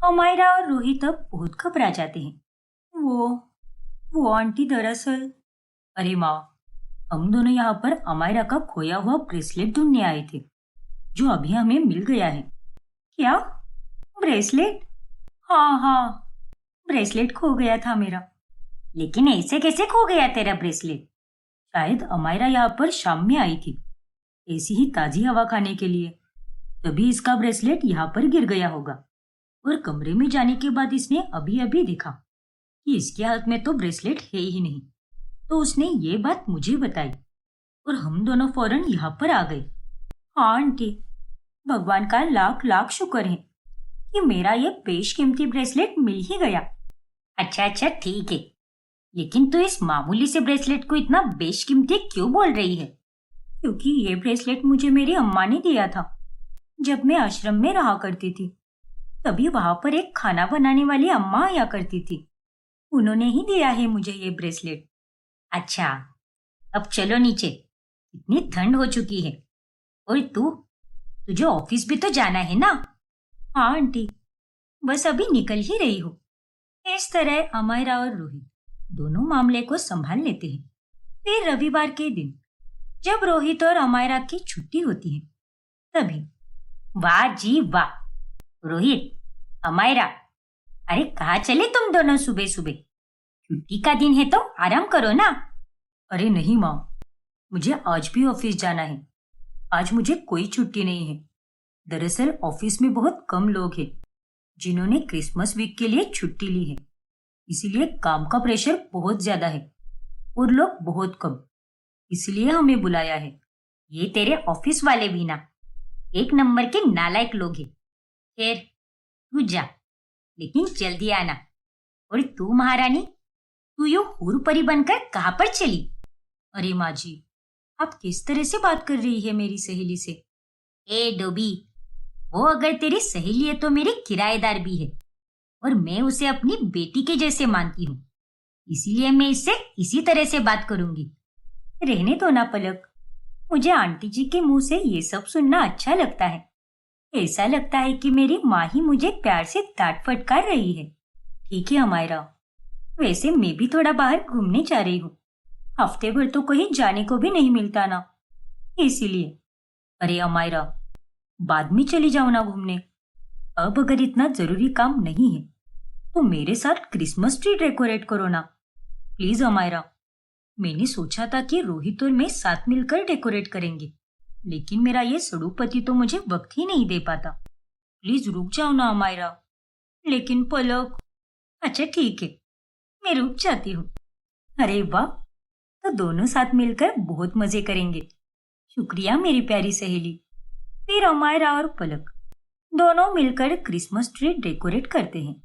अमायरा और रोहित अब बहुत घबरा जाते हैं। वो वो आंटी दरअसल, अरे माँ, हम दोनों यहाँ पर अमायरा का खोया हुआ ब्रेसलेट ढूंढने आए थे, जो अभी हमें मिल गया है। क्या? ब्रेसलेट? हाँ हाँ, ब्रेसलेट खो गया था मेरा। लेकिन ऐसे कैसे खो गया तेरा ब्रेसलेट? शायद अमायरा यहाँ पर शाम में आई थी, ऐसी ही ताजी हवा खाने के लिए। तभी इसका ब्रेसलेट यहाँ पर गिर गया होगा, और कमरे में जाने के बाद इसने अभी अभी देखा कि इसके हाथ में तो ब्रेसलेट है ही नहीं। तो उसने ये बात मुझे बताई और हम दोनों फौरन यहाँ पर आ गए। हाँ आंटी, भगवान का लाख लाख शुक्र है कि मेरा ये बेशकीमती ब्रेसलेट मिल ही गया। अच्छा अच्छा ठीक है, लेकिन तू इस मामूली से ब्रेसलेट को इतना बेशकीमती क्यों बोल रही है? क्योंकि ये ब्रेसलेट मुझे मेरी अम्मा ने दिया था जब मैं आश्रम में रहा करती थी। तभी वहां पर एक खाना बनाने वाली अम्मा आया करती थी, उन्होंने ही दिया है मुझे ये ब्रेसलेट। अच्छा, अब चलो नीचे, इतनी ठंड हो चुकी है। और तुझे ऑफिस भी तो जाना है ना? हाँ आंटी, बस अभी निकल ही रही हो। इस तरह अमायरा और रोहित दोनों मामले को संभाल लेते हैं। फिर रविवार के दिन जब रोहित और अमायरा की छुट्टी होती है, तभी वाह जी वाह, रोहित, अमायरा, अरे कहाँ चले तुम दोनों सुबह सुबह? छुट्टी का दिन है तो आराम करो ना। अरे नहीं माँ, मुझे आज भी ऑफिस जाना है। आज मुझे कोई छुट्टी नहीं है। दरअसल ऑफिस में बहुत कम लोग हैं जिन्होंने क्रिसमस वीक के लिए छुट्टी ली है, इसीलिए काम का प्रेशर बहुत ज्यादा है और लोग बहुत कम, इसलिए हमें बुलाया है। ये तेरे ऑफिस वाले भी ना एक नंबर के नालायक लोग हैं। खैर, तू जा, लेकिन जल्दी आना। और तू महारानी, तू यूं हूर परी बनकर कहाँ पर चली? अरे माँ जी, आप किस तरह से बात कर रही है मेरी सहेली से? ए डोबी, वो अगर तेरी सहेली है तो मेरी किराएदार भी है, और मैं उसे अपनी बेटी के जैसे मानती हूँ, इसीलिए मैं इससे इसी तरह से बात करूंगी। रहने दो ना पलक, मुझे आंटी जी के मुंह से ये सब सुनना अच्छा लगता है। ऐसा लगता है कि मेरी माँ ही मुझे प्यार से डांट फटकार रही है। ठीक है अमायरा, वैसे मैं भी थोड़ा बाहर घूमने जा रही हूँ। हफ्ते भर तो कहीं जाने को भी नहीं मिलता ना, इसीलिए। अरे अमायरा, बाद में चली जाओ ना घूमने। अब अगर इतना जरूरी काम नहीं है तो मेरे साथ क्रिसमस ट्री डेकोरेट करो ना, प्लीज अमायरा। मैंने सोचा था कि रोहित और मैं साथ मिलकर डेकोरेट करेंगे, लेकिन मेरा ये सड़ू पति तो मुझे वक्त ही नहीं दे पाता। प्लीज रुक जाओ ना अमायरा। लेकिन पलक, अच्छा ठीक है, मैं रुक जाती हूँ। अरे वाह, तो दोनों साथ मिलकर बहुत मजे करेंगे। शुक्रिया मेरी प्यारी सहेली। फिर अमायरा और पलक दोनों मिलकर क्रिसमस ट्री डेकोरेट करते हैं।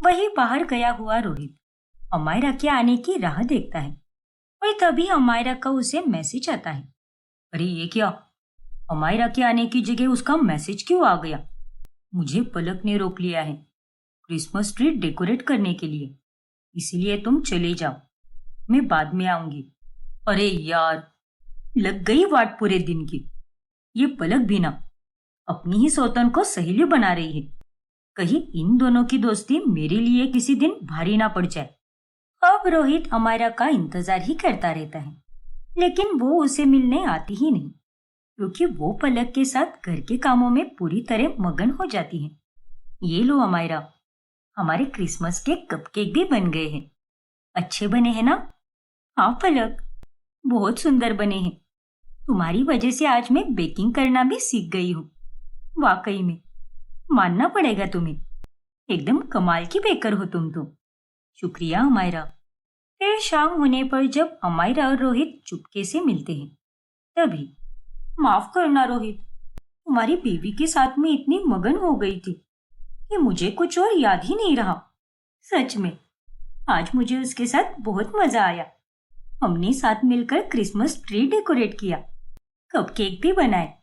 वही बाहर गया हुआ रोहित अमायरा के आने की राह देखता है, और तभी अमायरा का उसे मैसेज आता है। अरे ये क्या, अमायरा के आने की जगह उसका मैसेज क्यों आ गया? मुझे पलक ने रोक लिया है क्रिसमस ट्री डेकोरेट करने के लिए, इसलिए तुम चले जाओ, मैं बाद में आऊंगी। अरे यार, लग गई वाट पूरे दिन की। ये पलक भी ना अपनी ही सौतन को सहेली बना रही है। कहीं इन दोनों की दोस्ती मेरे लिए किसी दिन भारी ना पड़ जाए। अब रोहित अमायरा का इंतजार ही करता रहता है, लेकिन वो उसे मिलने आती ही नहीं, क्योंकि वो पलक के साथ घर के कामों में पूरी तरह मगन हो जाती है। ये लो अमायरा, हमारे क्रिसमस के कपकेक भी बन गए हैं। अच्छे बने हैं ना? हाँ पलक, बहुत सुंदर बने हैं। तुम्हारी वजह से आज मैं बेकिंग करना भी सीख गई हूँ। वाकई में मानना पड़ेगा तुम्हें, एकदम कमाल की बेकर हो तुम तो। शुक्रिया अमायरा। फिर शाम होने पर जब अमायरा और रोहित चुपके से मिलते हैं, तभी, माफ करना रोहित, तुम्हारी बीवी के साथ में इतनी मगन हो गई थी कि मुझे कुछ और याद ही नहीं रहा। सच में आज मुझे उसके साथ बहुत मजा आया। हमने साथ मिलकर क्रिसमस ट्री डेकोरेट किया, कपकेक भी बनाए,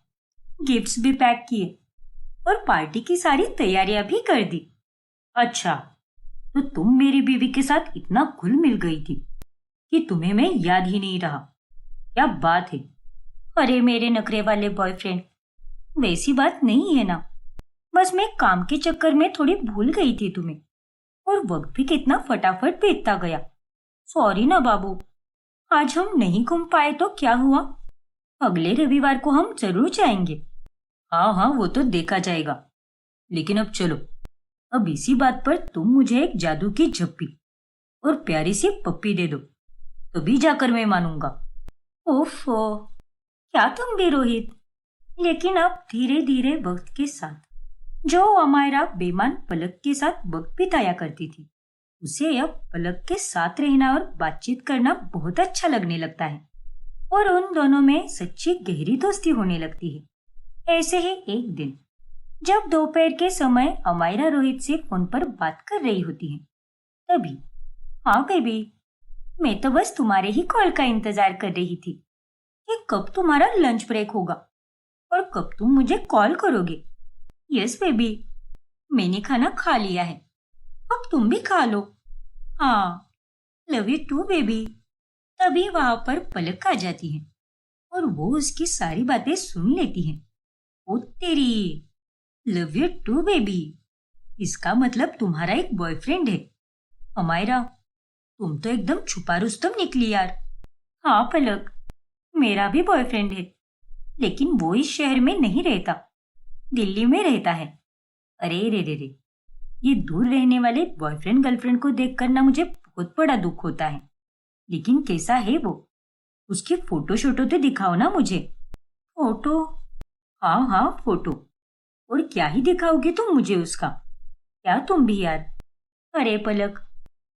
गिफ्ट्स भी पैक किए, और पार्टी की सारी तैयारियां भी कर दी। अच्छा, तो तुम मेरी बीवी के साथ इतना घुल मिल गई थी कि तुम्हें मैं याद ही नहीं रहा। क्या बात है। अरे मेरे नखरे वाले बॉयफ्रेंड, वैसी बात नहीं है ना। बस मैं काम के चक्कर में थोड़ी भूल गई थी तुम्हें, और वक्त भी कितना फटाफट बीतता गया। सॉरी ना बाबू। आज हम नहीं घूम पाए तो क्या हुआ? अगले रविवार को हम जरूर जाएंगे। हाँ हाँ, वो तो देखा जाएगा। लेकिन अब चलो, अब इसी बात पर तुम मुझे एक जादू की झप्पी और प्यारी सी पप्पी दे दो, तभी जाकर मैं मानूंगा। ओफो, क्या तुम भी रोहित। लेकिन अब धीरे धीरे वक्त के साथ जो अमायरा बेमान पलक के साथ वक्त बिताया करती थी, उसे अब पलक के साथ रहना और बातचीत करना बहुत अच्छा लगने लगता है, और उन दोनों में सच्ची गहरी दोस्ती होने लगती है। ऐसे ही एक दिन जब दोपहर के समय अमायरा रोहित से फोन पर बात कर रही होती है, तभी, हाँ बेबी, मैं तो बस तुम्हारे ही कॉल का इंतजार कर रही थी कि कब तुम्हारा लंच ब्रेक होगा और कब तुम मुझे कॉल करोगे। यस बेबी, मैंने खाना खा लिया है, अब तुम भी खा लो। हाँ, लव यू टू बेबी। तभी वहां पर पलक आ जाती है और वो उसकी सारी बातें सुन लेती है। ओ तेरी, लव यू टू बेबी, इसका मतलब तुम्हारा एक बॉयफ्रेंड है। अमायरा, तुम तो एकदम छुपा रुस्तम निकली यार। हाँ पलक, मेरा भी बॉयफ्रेंड है, लेकिन वो इस शहर में नहीं रहता, दिल्ली में रहता है। अरे रे रे रे, ये दूर रहने वाले बॉयफ्रेंड गर्लफ्रेंड को देखकर ना मुझे बहुत बड़ा दुख होता है। लेकिन कैसा है वो? उसकी फोटो शोटो तो दिखाओ ना मुझे। फोटो? हाँ हाँ, फोटो। और क्या ही दिखाओगे तुम मुझे उसका? क्या तुम भी यार। अरे पलक,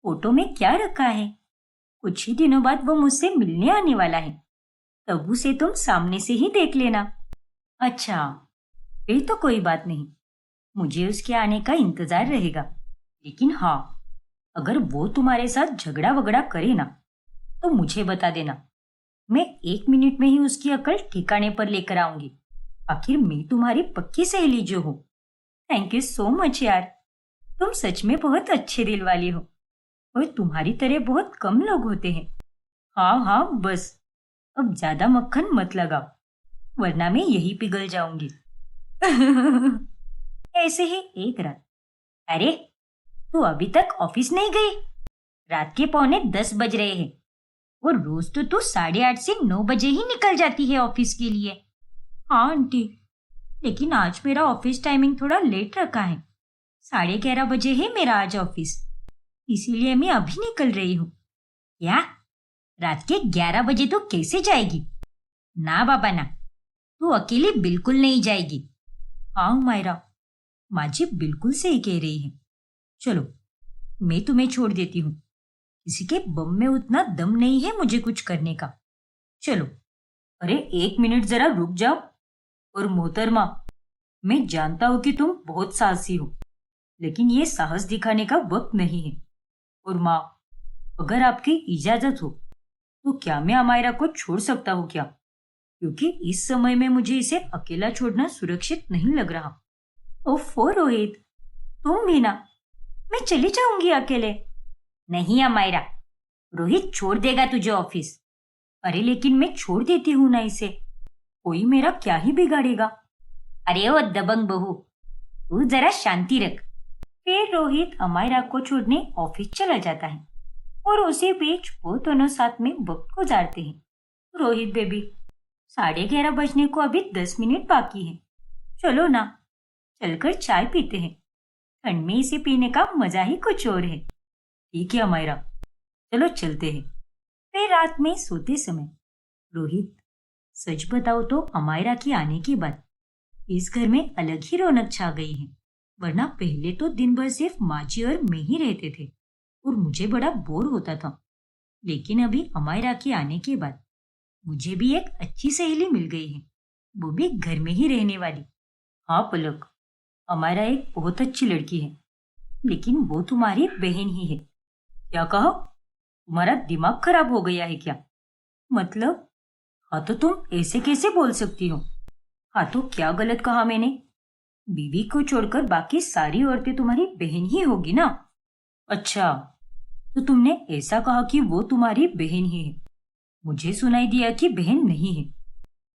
फोटो में क्या रखा है? कुछ ही दिनों बाद वो मुझसे मिलने आने वाला है, तब उसे तुम सामने से ही देख लेना। अच्छा, फिर तो कोई बात नहीं, मुझे उसके आने का इंतजार रहेगा। लेकिन हाँ, अगर वो तुम्हारे साथ झगड़ा वगड़ा करे ना, तो मुझे बता देना। मैं 1 मिनट में ही उसकी अकल ठिकाने पर लेकर आऊंगी। आखिर मैं तुम्हारी पक्की सहेली जो हूँ। थैंक यू सो मच यार, तुम सच में बहुत अच्छे दिल वाली हो, और तुम्हारी तरह बहुत कम लोग होते हैं। हाँ हाँ, बस अब ज्यादा मक्खन मत लगाओ, वरना मैं यही पिघल जाऊंगी। ऐसे ही एक रात, अरे तू अभी तक ऑफिस नहीं गई? रात के 9:45 बज रहे हैं, और रोज तो तू 8:30 से 9 बजे ही निकल जाती है ऑफिस के लिए। हाँ आंटी, लेकिन आज मेरा ऑफिस टाइमिंग थोड़ा लेट रखा है। 11:30 बजे है मेरा आज ऑफिस, इसीलिए मैं अभी निकल रही हूँ। क्या? रात के 11 बजे तो कैसे जाएगी? ना बाबा ना, तू अकेली बिल्कुल नहीं जाएगी। हाँ मायरा, माँ जी बिल्कुल सही कह रही है। चलो, मैं तुम्हें छोड़ देती हूँ, किसी के बम में उतना दम नहीं है मुझे कुछ करने का। चलो। अरे 1 मिनट जरा रुक जाओ। और मोहतरमा, मैं जानता हूँ कि तुम बहुत साहसी हो, लेकिन ये साहस दिखाने का वक्त नहीं है। और माँ, अगर आपकी इजाजत हो तो क्या मैं अमायरा को छोड़ सकता हूँ क्या? क्योंकि इस समय में मुझे इसे अकेला छोड़ना सुरक्षित नहीं लग रहा। ओफो रोहित, तुम भी ना। मैं चली जाऊंगी अकेले। नहीं अमायरा, रोहित छोड़ देगा तुझे ऑफिस। अरे लेकिन मैं छोड़ देती हूँ ना इसे, कोई मेरा क्या ही बिगाड़ेगा। अरे ओ दबंग बहू, तू जरा शांति रख। फिर रोहित अमायरा को छोड़ने ऑफिस चला जाता है, और उसी बीच वो दोनों साथ में वक्त गुजारते हैं। रोहित बेबी, 11:30 बजने को अभी 10 मिनट बाकी है, चलो ना, चलकर चाय पीते हैं। ठंड में इसे पीने का मजा ही कुछ और है। ठीक है अमायरा, चलो चलते हैं। फिर रात में सोते समय रोहित, सच बताओ तो अमायरा के आने के बाद इस घर में अलग ही रौनक छा गई है। वरना पहले तो दिन भर सिर्फ माँ जी और मैं ही रहते थे, और मुझे बड़ा बोर होता था। लेकिन अभी अमायरा के आने के बाद मुझे भी एक अच्छी सहेली मिल गई है, वो भी घर में ही रहने वाली। हाँ पलक, अमायरा एक बहुत अच्छी लड़की है, लेकिन वो तुम्हारी बहन ही है। क्या कहा? तुम्हारा दिमाग खराब हो गया है क्या? मतलब? हाँ तो तुम ऐसे कैसे बोल सकती हो? हाँ तो क्या गलत कहा मैंने? बीवी को छोड़कर बाकी सारी औरतें तुम्हारी बहन ही होगी ना? अच्छा, तो तुमने ऐसा कहा कि वो तुम्हारी बहन ही है। मुझे सुनाई दिया कि बहन नहीं है,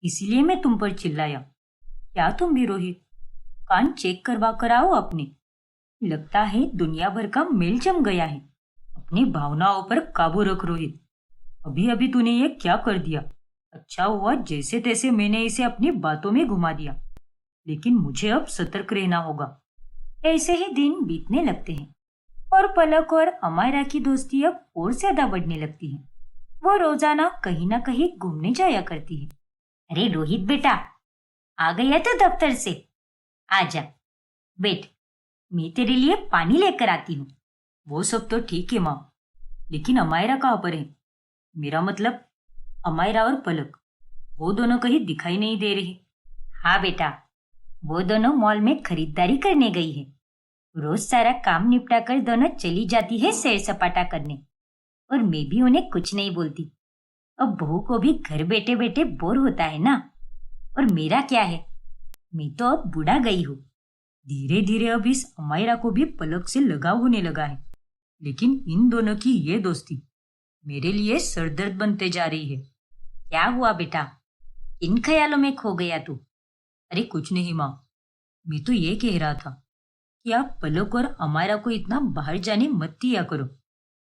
इसीलिए मैं तुम पर चिल्लाया। क्या तुम भी रोहित? कान चेक करवा कर आओ अपने। लगता है दुनिया भर का मेल जम गया है। अपनी भावनाओं पर काबू रख रोहित। अभी अभी तूने ये क्या कर दिया? अच्छा हुआ जैसे तैसे मैंने इसे अपनी बातों में घुमा दिया, लेकिन मुझे अब सतर्क रहना होगा। ऐसे ही दिन बीतने लगते हैं और पलक और अमायरा की दोस्ती अब और ज्यादा बढ़ने लगती है। वो रोजाना कहीं ना कहीं घूमने जाया करती है। अरे रोहित बेटा, आ गया तो दफ्तर से? आजा, बैठ, मैं तेरे लिए पानी लेकर आती हूँ। वो सब तो ठीक है माँ, लेकिन अमायरा कहाँ पर है? मेरा मतलब अमायरा और पलक, वो दोनों कहीं दिखाई नहीं दे रही। हाँ बेटा, वो दोनों मॉल में खरीदारी करने गई है। रोज सारा काम निपटा कर दोनों चली जाती है सैर सपाटा करने, और मैं भी उन्हें कुछ नहीं बोलती। अब बहू को भी घर बैठे बैठे बोर होता है ना। और मेरा क्या है, मैं तो अब बूढ़ा गई हूँ। धीरे धीरे अब इस अमायरा को भी पलक से लगाव होने लगा है, लेकिन इन दोनों की ये दोस्ती मेरे लिए सरदर्द बनते जा रही है। क्या हुआ बेटा, इन ख्यालों में खो गया तू? अरे कुछ नहीं माँ, मैं तो ये कह रहा था कि आप पलक और अमायरा को इतना बाहर जाने मत दिया करो,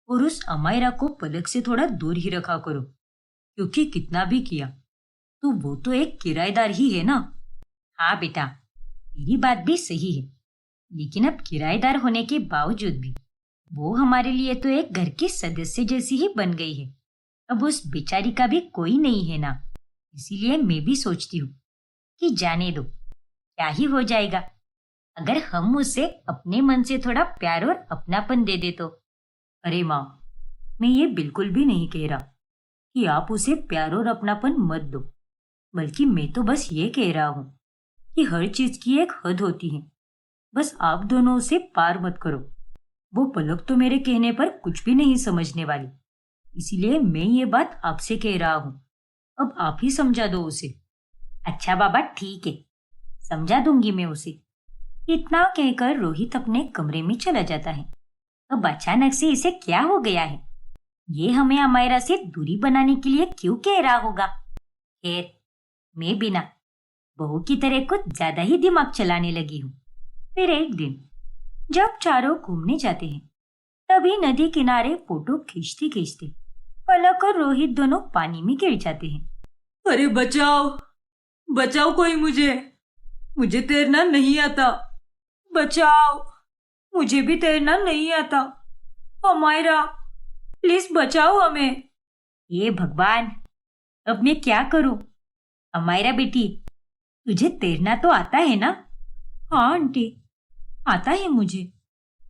और उस अमायरा को पलक से थोड़ा दूर ही रखा करो, क्योंकि कितना भी किया तो वो तो एक किराएदार ही है ना। हाँ बेटा, तेरी बात भी सही है, लेकिन अब किराएदार होने के बावजूद भी वो हमारे लिए तो एक घर के सदस्य जैसी ही बन गई है। अब उस बेचारी का भी कोई नहीं है ना। इसीलिए मैं भी सोचती हूँ कि जाने दो, क्या ही हो जाएगा अगर हम उसे अपने मन से थोड़ा प्यार और अपनापन दे दे तो। अरे माँ, मैं ये बिल्कुल भी नहीं कह रहा कि आप उसे प्यार और अपनापन मत दो, बल्कि मैं तो बस ये कह रहा हूँ कि हर चीज की एक हद होती है। बस आप दोनों उसे पार मत करो। वो पलक तो मेरे कहने पर कुछ भी नहीं समझने वाली, इसीलिए मैं ये बात आपसे कह रहा हूँ। अब आप ही समझा दो उसे। अच्छा बाबा, ठीक है, समझा दूंगी मैं उसे। इतना कहकर रोहित अपने कमरे में चला जाता है। अब अचानक से इसे क्या हो गया है? ये हमें अमायरा से दूरी बनाने के लिए क्यों कह रहा होगा? खैर, मैं बिना बहू की तरह कुछ ज्यादा ही दिमाग चलाने लगी हूँ। फिर एक दिन जब चारों घूमने जाते हैं, तभी नदी किनारे फोटो खींचते खींचते पलक और रोहित दोनों पानी में गिर जाते हैं। अरे बचाओ, बचाओ कोई मुझे, मुझे तैरना नहीं आता। बचाओ, मुझे भी तैरना नहीं आता। अमायरा, प्लीज बचाओ हमें। ये भगवान, अब मैं क्या करूं? अमायरा बेटी, तुझे तैरना तो आता है ना? हाँ आंटी, आता है मुझे।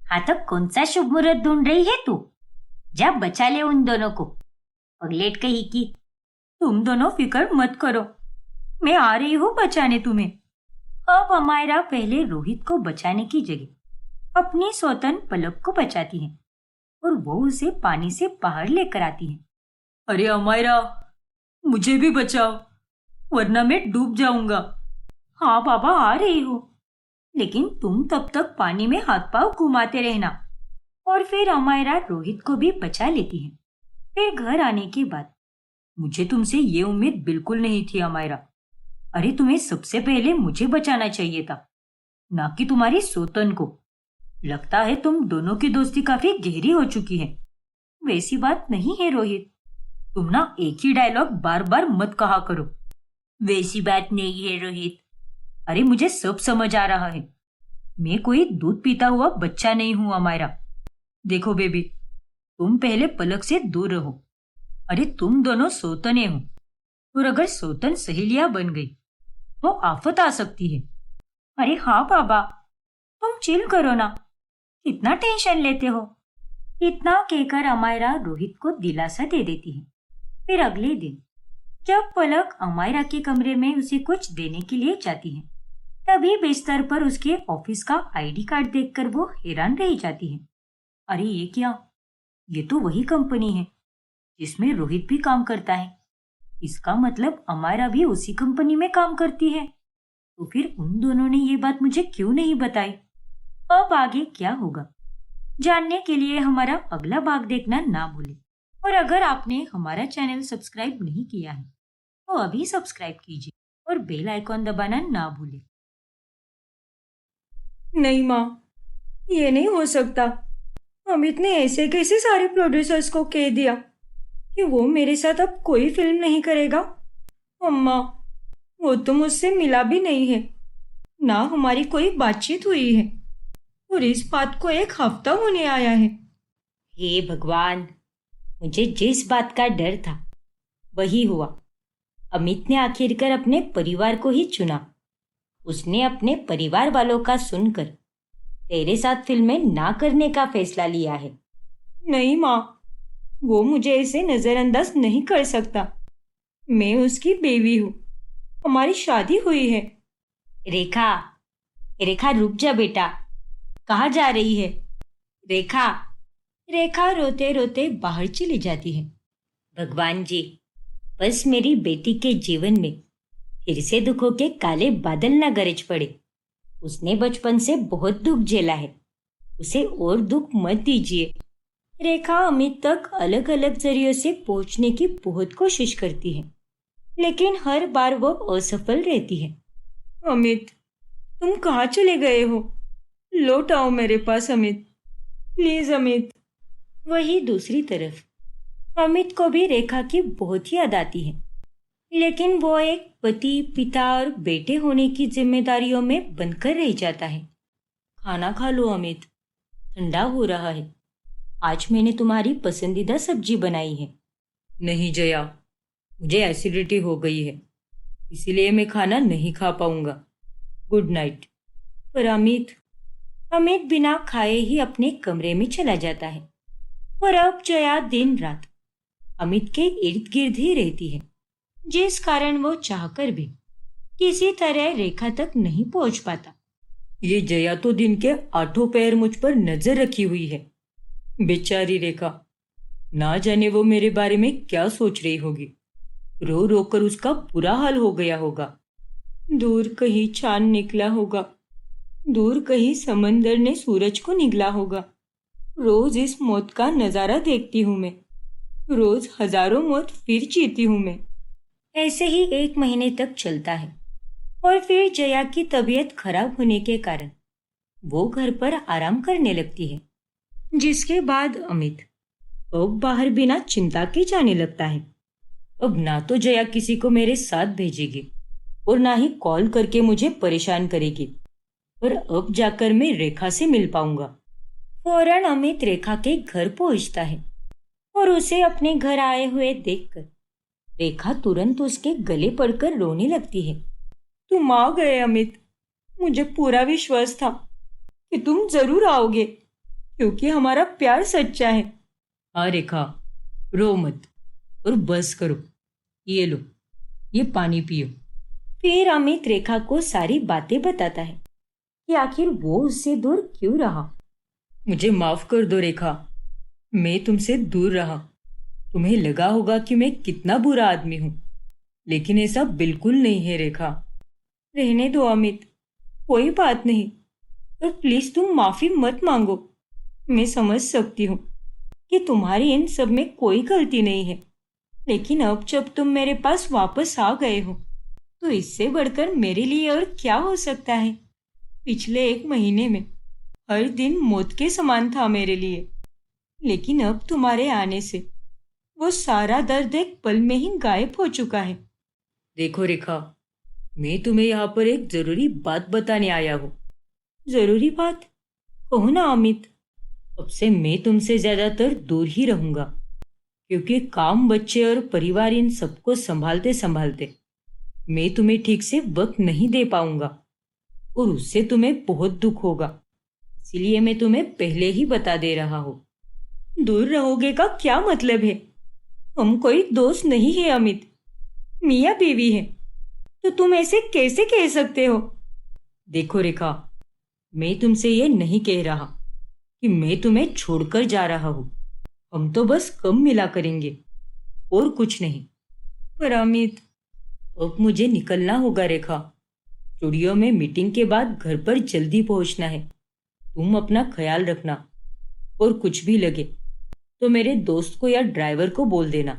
हाँ तो कौन सा शुभ मुहूर्त ढूंढ रही है तू? जा बचा ले उन दोनों को, पगलेट कहीं की। तुम दोनों फिक्र मत करो, मैं आ रही हूँ बचाने तुम्हें। अब अमायरा पहले रोहित को बचाने की जगह अपनी सौतन पलक को बचाती है, और वो उसे पानी से बाहर लेकर आती है। अरे अमायरा, मुझे भी बचाओ, वरना मैं डूब जाऊंगा। हाँ बाबा, आ रही हूँ, लेकिन तुम तब तक पानी में हाथ पांव घुमाते रहना। और फिर अमायरा रोहित को भी बचा लेती है। फिर घर आने के बाद मुझे तुमसे ये उम्मीद बिल्कुल नहीं थी अमायरा। अरे तुम्हें सबसे पहले मुझे बचाना चाहिए था, ना कि तुम्हारी सोतन को। लगता है तुम दोनों की दोस्ती काफी गहरी हो चुकी है। वैसी बात नहीं है रोहित, तुम ना एक ही डायलॉग बार बार मत कहा करो। वैसी बात नहीं है रोहित। अरे मुझे सब समझ आ रहा है, मैं कोई दूध पीता हुआ बच्चा नहीं हूं अमायरा। देखो बेबी, तुम पहले पलक से दूर रहो। अरे तुम दोनों सोतने हो, और अगर सोतन सहेलियां बन गई तो आफत आ सकती है। अरे हाँ बाबा, तुम चिल करो ना, कितना टेंशन लेते हो। इतना कहकर अमायरा रोहित को दिलासा दे देती है। फिर अगले दिन जब पलक अमायरा के कमरे में उसे कुछ देने के लिए जाती है, तभी बिस्तर पर उसके ऑफिस का आईडी कार्ड देखकर वो हैरान रह जाती है। अरे ये क्या, ये तो वही कंपनी है जिसमें रोहित भी काम करता है। इसका मतलब अमायरा भी उसी कंपनी में काम करती है। तो फिर उन दोनों ने ये बात मुझे क्यों नहीं बताई? अब आगे क्या होगा जानने के लिए हमारा अगला भाग देखना ना भूलें। और अगर आपने हमारा चैनल सब्सक्राइब नहीं किया है तो अभी सब्सक्राइब कीजिए और बेल आइकॉन दबाना ना भूलें। नहीं माँ, ये नहीं हो सकता। अमित ने ऐसे कैसे सारे प्रोड्यूसर्स को कह दिया कि वो मेरे साथ अब कोई फिल्म नहीं करेगा। अम्मा, वो तो मुझसे मिला भी नहीं है, ना हमारी कोई बातचीत हुई है, और इस बात को एक हफ्ता होने आया है। हे भगवान, मुझे जिस बात का डर था वही हुआ। अमित ने आखिरकार अपने परिवार को ही चुना। उसने अपने परिवार वालों का सुनकर तेरे साथ फिल्में ना करने का फैसला लिया है। नहीं माँ, वो मुझे ऐसे नजरअंदाज नहीं कर सकता। मैं उसकी बेटी हूँ, हमारी शादी हुई है। रेखा, रेखा रुक जा बेटा, कहाँ जा रही है? रेखा, रेखा रोते रोते बाहर चली जाती है। भगवान जी, बस मेरी बेटी के जीवन में फिर से दुखों के काले बादल न गरज पड़े। उसने बचपन से बहुत दुख झेला है, उसे और दुख मत दीजिए। रेखा अमित तक अलग अलग जरियों से पहुंचने की बहुत कोशिश करती है, लेकिन हर बार वो असफल रहती है। अमित, तुम कहाँ चले गए हो? लौट आओ मेरे पास अमित, प्लीज अमित। वही दूसरी तरफ अमित को भी रेखा की बहुत याद आती है, लेकिन वो एक पति, पिता और बेटे होने की जिम्मेदारियों में बंधकर रह जाता है। खाना खा लो अमित, ठंडा हो रहा है। आज मैंने तुम्हारी पसंदीदा सब्जी बनाई है। नहीं जया, मुझे एसिडिटी हो गई है, इसीलिए मैं खाना नहीं खा पाऊंगा। Good night. पर अमित, अमित बिना खाए ही अपने कमरे में चला जाता है। और अब जया दिन रात अमित के इर्द गिर्द ही रहती है, जिस कारण वो चाहकर भी किसी तरह रेखा तक नहीं पहुंच पाता। ये जया तो दिन के आठों पैर मुझ पर नजर रखी हुई है। बेचारी रेखा, ना जाने वो मेरे बारे में क्या सोच रही होगी। रो रो कर उसका बुरा हाल हो गया होगा। दूर कहीं चांद निकला होगा, दूर कहीं समंदर ने सूरज को निगला होगा। रोज इस मौत का नजारा देखती हूँ मैं, रोज हजारों मौत फिर जीती हूँ मैं। ऐसे ही 1 महीने तक चलता है, और फिर जया की तबीयत खराब होने के कारण वो घर पर आराम करने लगती है, जिसके बाद अमित अब बाहर बिना चिंता के जाने लगता है। अब ना तो जया किसी को मेरे साथ भेजेगी और ना ही कॉल करके मुझे परेशान करेगी, और अब जाकर मैं रेखा से मिल पाऊंगा। फौरन अमित रेखा के घर पहुंचता है, और उसे अपने घर आए हुए देखकर रेखा तुरंत उसके गले पड़कर रोने लगती है। तुम आ गए अमित, मुझे पूरा विश्वास था कि तुम जरूर आओगे, क्योंकि हमारा प्यार सच्चा है। हाँ रेखा, रो मत और बस करो। ये लो, ये पानी पियो। फिर अमित रेखा को सारी बातें बताता है कि आखिर वो उससे दूर क्यों रहा। मुझे माफ कर दो रेखा, मैं तुमसे दूर रहा। तुम्हें लगा होगा कि मैं कितना बुरा आदमी हूं, लेकिन ऐसा बिल्कुल नहीं है रेखा। रहने दो अमित, कोई बात नहीं, और प्लीज तुम माफी मत मांगो। मैं समझ सकती हूँ कि तुम्हारी इन सब में कोई गलती नहीं है, लेकिन अब जब तुम मेरे पास वापस आ गए हो तो इससे बढ़कर मेरे लिए और क्या हो सकता है। पिछले 1 महीने में हर दिन मौत के समान था मेरे लिए, लेकिन अब तुम्हारे आने से वो सारा दर्द एक पल में ही गायब हो चुका है। देखो रेखा, मैं तुम्हें यहाँ पर एक जरूरी बात बताने आया हूँ। जरूरी बात? कहो ना अमित। अब से मैं तुमसे ज्यादातर दूर ही रहूंगा, क्योंकि काम, बच्चे और परिवार, इन सबको संभालते संभालते मैं तुम्हें ठीक से वक्त नहीं दे पाऊंगा, और उससे तुम्हें बहुत दुख होगा। इसीलिए मैं तुम्हें पहले ही बता दे रहा हूँ। दूर रहोगे का क्या मतलब है? हम कोई दोस्त नहीं है अमित, मियाँ बीवी है, तो तुम ऐसे कैसे कह सकते हो? देखो रेखा, मैं तुमसे ये नहीं कह रहा कि मैं तुम्हें छोड़कर जा रहा हूँ। हम तो बस कम मिला करेंगे और कुछ नहीं। पर अमित, अब मुझे निकलना होगा रेखा। स्टूडियो में मीटिंग के बाद घर पर जल्दी पहुंचना है। तुम अपना ख्याल रखना, और कुछ भी लगे तो मेरे दोस्त को या ड्राइवर को बोल देना,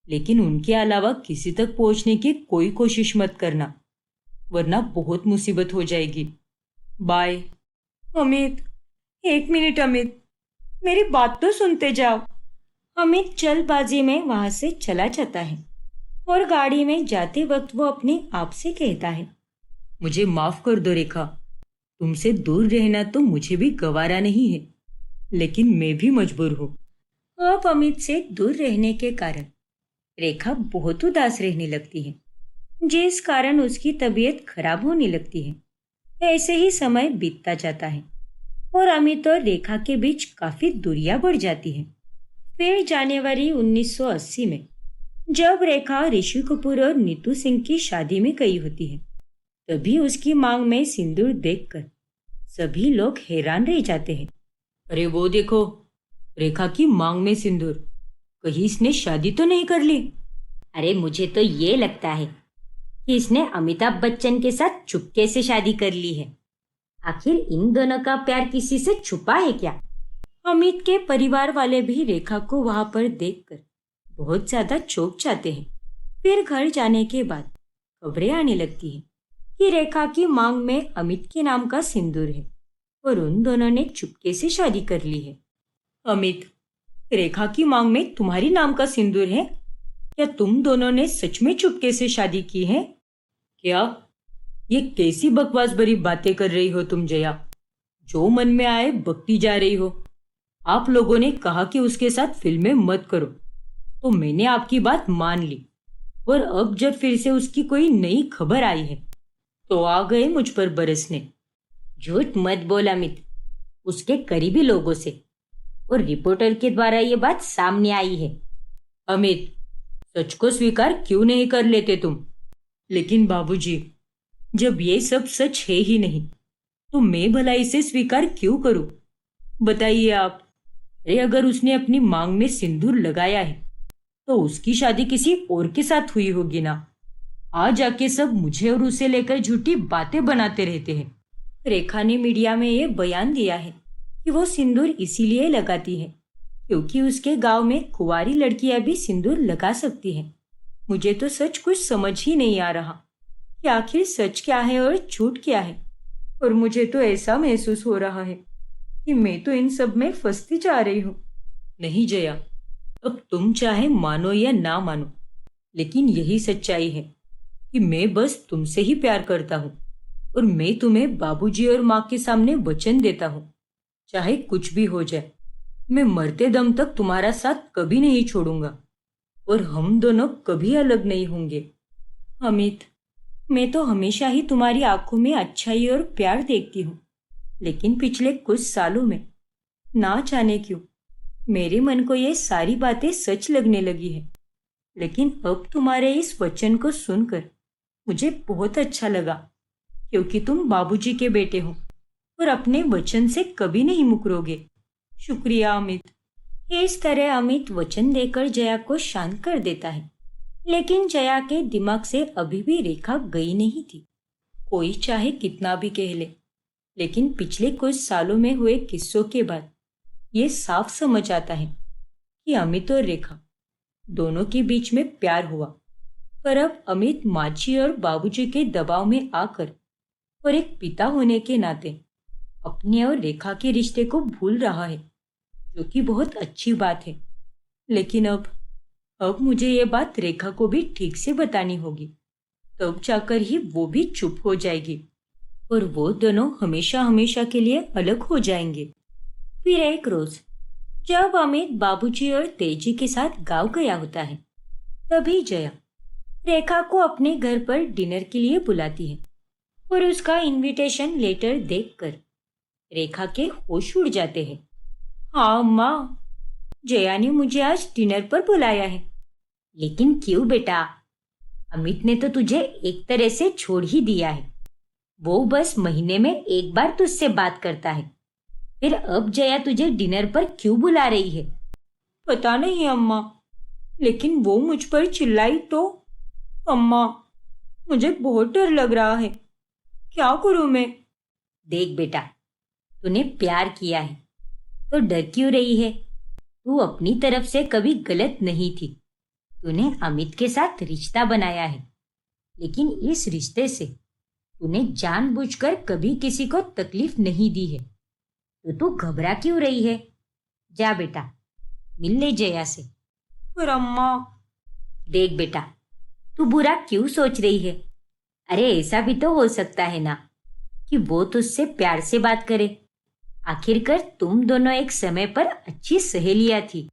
लेकिन उनके अलावा किसी तक पहुंचने की कोई कोशिश मत करना, वरना बहुत मुसीबत हो जाएगी। बाय। अमित, एक मिनट अमित, मेरी बात तो सुनते जाओ। अमित जल्दबाजी में वहां से चला जाता है और गाड़ी में जाते वक्त वो अपने आप से कहता है, मुझे माफ कर दो रेखा, तुमसे दूर रहना तो मुझे भी गवारा नहीं है, लेकिन मैं भी मजबूर हूँ। अब अमित से दूर रहने के कारण रेखा बहुत उदास रहने लगती है, जिस कारण उसकी तबीयत खराब होने लगती है। ऐसे ही समय बीतता जाता है और अमित और रेखा के बीच काफी दूरियां बढ़ जाती है। फिर जनवरी 1980 में जब रेखा ऋषि कपूर और नीतू सिंह की शादी में गई होती है, तभी उसकी मांग में सिंदूर देखकर सभी लोग हैरान रह जाते हैं। अरे वो देखो, रेखा की मांग में सिंदूर, कहीं इसने शादी तो नहीं कर ली? अरे मुझे तो ये लगता है कि इसने अमिताभ बच्चन के साथ चुपके से शादी कर ली है। आखिर इन दोनों का प्यार किसी से छुपा है क्या? अमित के परिवार वाले भी रेखा को वहां पर देखकर बहुत ज्यादा चौंक जाते हैं। फिर घर जाने के बाद खबरें आने लगती हैं कि रेखा की मांग में अमित के नाम का सिंदूर है और उन दोनों ने चुपके से शादी कर ली है। अमित, रेखा की मांग में तुम्हारी नाम का सिंदूर है? क्या तुम दोनों ने सच में चुपके से शादी की है? क्या? ये कैसी बकवास भरी बातें कर रही हो तुम जया? जो मन में आए बकती जा रही हो। आप लोगों ने कहा कि उसके साथ फिल्में मत करो, तो मैंने आपकी बात मान ली, और अब जब फिर से उसकी कोई नई खबर आई है तो आ गए मुझ पर बरसने। झूठ मत बोल अमित, उसके करीबी लोगों से और रिपोर्टर के द्वारा ये बात सामने आई है। अमित, सच को स्वीकार क्यों नहीं कर लेते तुम? लेकिन बाबूजी, जब ये सब सच है ही नहीं तो मैं भला इसे स्वीकार क्यों करूं? बताइए आप। अरे अगर उसने अपनी मांग में सिंदूर लगाया है तो उसकी शादी किसी और के साथ हुई होगी ना। आज आके सब मुझे और उसे लेकर झूठी बातें बनाते रहते हैं। रेखा ने मीडिया में ये बयान दिया है कि वो सिंदूर इसीलिए लगाती है क्योंकि उसके गांव में कुंवारी लड़कियां भी सिंदूर लगा सकती हैं। मुझे तो सच कुछ समझ ही नहीं आ रहा कि आखिर सच क्या है और झूठ क्या है। और मुझे तो ऐसा महसूस हो रहा है कि मैं तो इन सब में फंसती जा रही हूँ। नहीं जया, अब तुम चाहे मानो या ना मानो, लेकिन यही सच्चाई है कि मैं बस तुमसे ही प्यार करता हूँ और मैं तुम्हें बाबूजी और माँ के सामने वचन देता हूँ, चाहे कुछ भी हो जाए, मैं मरते दम तक तुम्हारा साथ कभी नहीं छोड़ूंगा और हम दोनों कभी अलग नहीं होंगे। अमित, मैं तो हमेशा ही तुम्हारी आंखों में अच्छाई और प्यार देखती हूँ, लेकिन पिछले कुछ सालों में ना जाने क्यों मेरे मन को ये सारी बातें सच लगने लगी है। लेकिन अब तुम्हारे इस वचन को सुनकर मुझे बहुत अच्छा लगा, क्योंकि तुम बाबूजी के बेटे हो और अपने वचन से कभी नहीं मुकरोगे। शुक्रिया अमित। इस तरह अमित वचन देकर जया को शांत कर देता है, लेकिन जया के दिमाग से अभी भी रेखा गई नहीं थी। कोई चाहे कितना भी कह ले, लेकिन पिछले कुछ सालों में हुए किस्सों के बाद ये साफ समझ आता है कि अमित और रेखा दोनों के बीच में प्यार हुआ, पर अब अमित माची और बाबूजी के दबाव में आकर और एक पिता होने के नाते अपने और रेखा के रिश्ते को भूल रहा है, जो कि बहुत अच्छी बात है। लेकिन अब मुझे ये बात रेखा को भी ठीक से बतानी होगी, तब जाकर ही वो भी चुप हो जाएगी और वो दोनों हमेशा हमेशा के लिए अलग हो जाएंगे। फिर एक रोज जब अमित बाबूजी और तेजी के साथ गांव गया होता है, तभी जया रेखा को अपने घर पर डिनर के लिए बुलाती है और उसका इनविटेशन लेटर देखकर रेखा के होश उड़ जाते हैं। हाँ माँ, जया ने मुझे आज डिनर पर बुलाया है। लेकिन क्यों बेटा? अमित ने तो तुझे एक तरह से छोड़ ही दिया है। वो बस महीने में एक बार तुझसे बात करता है, फिर अब जया तुझे डिनर पर क्यों बुला रही है? पता नहीं अम्मा, लेकिन वो मुझ पर चिल्लाई तो। अम्मा, मुझे बहुत डर लग रहा है, क्या करूं मैं? देख बेटा, तूने प्यार किया है तो डर क्यों रही है? तू अपनी तरफ से कभी गलत नहीं थी। तूने अमित के साथ रिश्ता बनाया है, लेकिन इस रिश्ते से तूने जानबूझकर कभी किसी को तकलीफ नहीं दी है। तो घबरा क्यों रही है? जा बेटा, मिल ले जया से। पर अम्मा। देख बेटा, तू बुरा क्यों सोच रही है? अरे ऐसा भी तो हो सकता है ना कि वो तुझसे प्यार से बात करे। आखिरकार तुम दोनों एक समय पर अच्छी सहेलियां थी।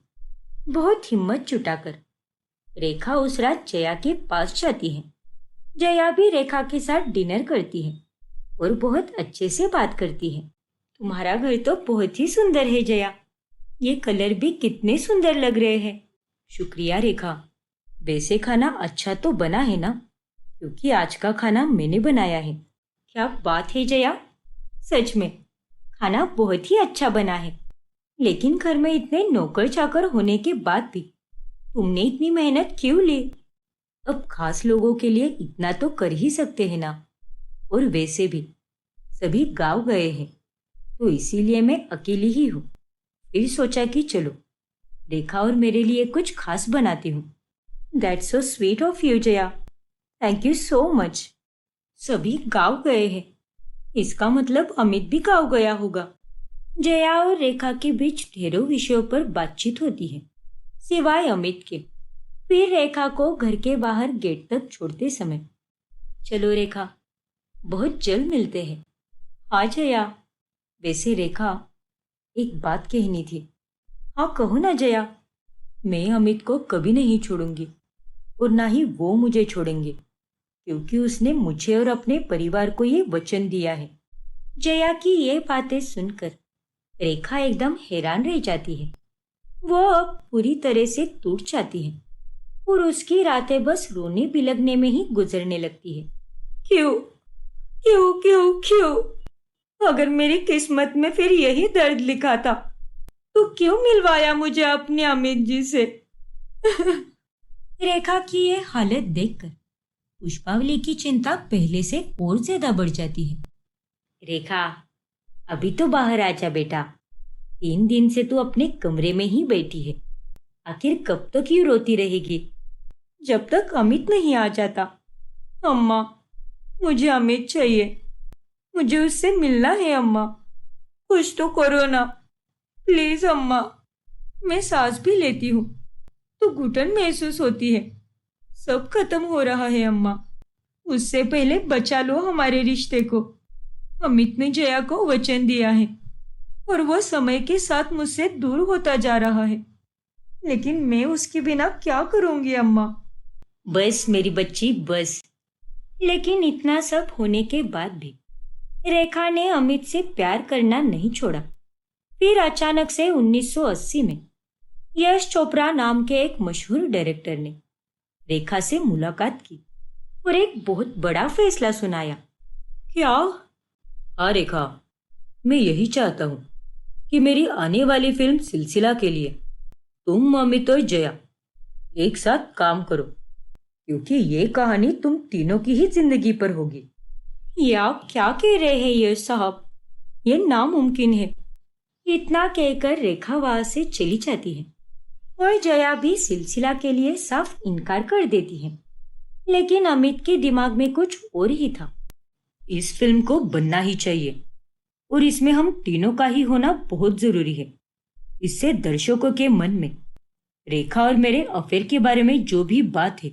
बहुत हिम्मत जुटाकर रेखा उस रात जया के पास जाती है। जया भी रेखा के साथ डिनर करती है और बहुत अच्छे से बात करती है। तुम्हारा घर तो बहुत ही सुंदर है जया। ये कलर भी कितने सुंदर लग रहे हैं। शुक्रिया रेखा। वैसे खाना अच्छा तो बना है ना? क्योंकि आज का खाना मैंने बनाया है। क्या बात है जया, सच में खाना बहुत ही अच्छा बना है। लेकिन घर में इतने नौकर चाकर होने के बाद भी तुमने इतनी मेहनत क्यों ली? अब खास लोगों के लिए इतना तो कर ही सकते हैं ना। और वैसे भी सभी गांव गए हैं तो इसीलिए मैं अकेली ही हूँ। फिर सोचा कि चलो रेखा और मेरे लिए कुछ खास बनाती हूँ। That's so sweet of you Jaya. Thank you so much. सभी गांव गए हैं, इसका मतलब अमित भी गांव गया होगा। जया और रेखा के बीच ढेरों विषयों पर बातचीत होती है, सिवाय अमित के। फिर रेखा को घर के बाहर गेट तक छोड़ते समय, चलो रेखा, बहुत जल्द मिलते हैं। हाँ जया। वैसे रेखा, एक बात कहनी थी। हाँ कहो ना जया। मैं अमित को कभी नहीं छोड़ूंगी और ना ही वो मुझे छोड़ेंगे, क्योंकि उसने मुझे और अपने परिवार को ये वचन दिया है। जया की ये बातें सुनकर रेखा एकदम हैरान रह जाती है। वो अब पूरी तरह से टूट जाती है और उसकी रातें बस रोने बिलखने में ही गुजरने लगती है। क्यों क्यों क्यों क्यों? अगर मेरी किस्मत में फिर यही दर्द लिखा था तो क्यों मिलवाया मुझे अपने अमित जी से? रेखा की ये हालत देखकर पुष्पावली की चिंता पहले से और ज्यादा बढ़ जाती है। रेखा, अभी तो बाहर आ जा बेटा। 3 दिन से तू अपने कमरे में ही बैठी है। आखिर कब तक यूं रोती रहेगी? जब तक अमित नहीं आ जाता। अम्मा, मुझे अमित चाहिए। मुझे उससे मिलना है अम्मा। कुछ तो करो ना, प्लीज अम्मा। मैं सांस भी लेती हूँ तो घुटन महसूस होती है। सब खत्म हो रहा है अम्मा। उससे पहले बचा लो हमारे रिश्ते को। अमित ने जया को वचन दिया है और वो समय के साथ मुझसे दूर होता जा रहा है। लेकिन मैं उसके बिना क्या करूंगी अम्मा? बस मेरी बच्ची बस। लेकिन इतना सब होने के बाद भी रेखा ने अमित से प्यार करना नहीं छोड़ा। फिर अचानक से 1980 में यश चोपड़ा नाम के एक मशहूर डायरेक्टर ने रेखा से मुलाकात की और एक बहुत बड़ा फैसला सुनाया। क्या? हाँ रेखा, मैं यही चाहता हूँ कि मेरी आने वाली फिल्म सिलसिला के लिए तुम, अमित और जया एक साथ काम करो, क्योंकि ये कहानी तुम तीनों की ही जिंदगी पर होगी। ये आप क्या कह रहे हैं यश साहब? ये नामुमकिन है। इतना कहकर रेखा वहां से चली जाती है और जया भी सिलसिला के लिए साफ इनकार कर देती है। लेकिन अमित के दिमाग में कुछ और ही था। इस फिल्म को बनना ही चाहिए और इसमें हम तीनों का ही होना बहुत जरूरी है। इससे दर्शकों के मन में रेखा और मेरे अफेयर के बारे में जो भी बात है